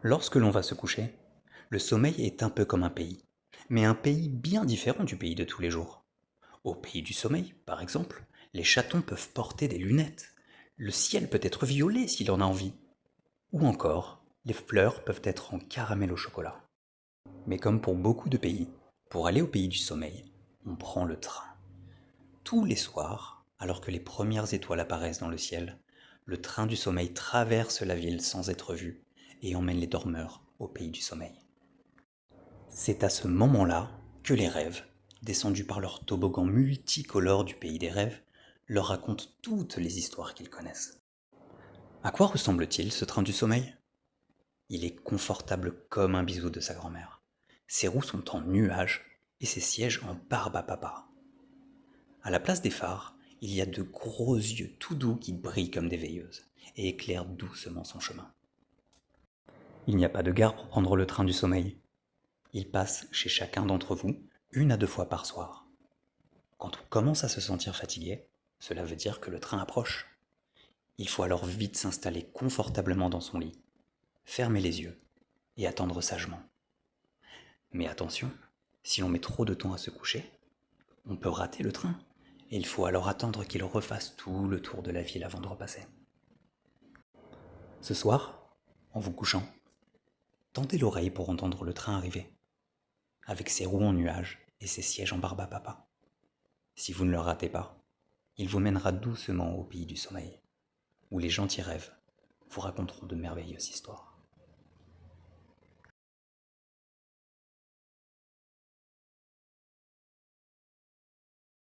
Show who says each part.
Speaker 1: Lorsque l'on va se coucher, le sommeil est un peu comme un pays, mais un pays bien différent du pays de tous les jours. Au pays du sommeil, par exemple, les chatons peuvent porter des lunettes, le ciel peut être violet s'il en a envie, ou encore, les fleurs peuvent être en caramel au chocolat. Mais comme pour beaucoup de pays, pour aller au pays du sommeil, on prend le train. Tous les soirs, alors que les premières étoiles apparaissent dans le ciel, le train du sommeil traverse la ville sans être vu et emmène les dormeurs au pays du sommeil. C'est à ce moment-là que les rêves, descendus par leur toboggan multicolore du pays des rêves, leur racontent toutes les histoires qu'ils connaissent. À quoi ressemble-t-il ce train du sommeil? Il est confortable comme un bisou de sa grand-mère. Ses roues sont en nuages et ses sièges en barbe à papa. À la place des phares, il y a de gros yeux tout doux qui brillent comme des veilleuses et éclairent doucement son chemin. Il n'y a pas de gare pour prendre le train du sommeil. Il passe chez chacun d'entre vous 1 à 2 fois par soir. Quand on commence à se sentir fatigué, cela veut dire que le train approche. Il faut alors vite s'installer confortablement dans son lit, fermer les yeux et attendre sagement. Mais attention, si l'on met trop de temps à se coucher, on peut rater le train et il faut alors attendre qu'il refasse tout le tour de la ville avant de repasser. Ce soir, en vous couchant, tendez l'oreille pour entendre le train arriver, avec ses roues en nuages et ses sièges en barbe à papa. Si vous ne le ratez pas, il vous mènera doucement au pays du sommeil, où les gentils rêves vous raconteront de merveilleuses histoires.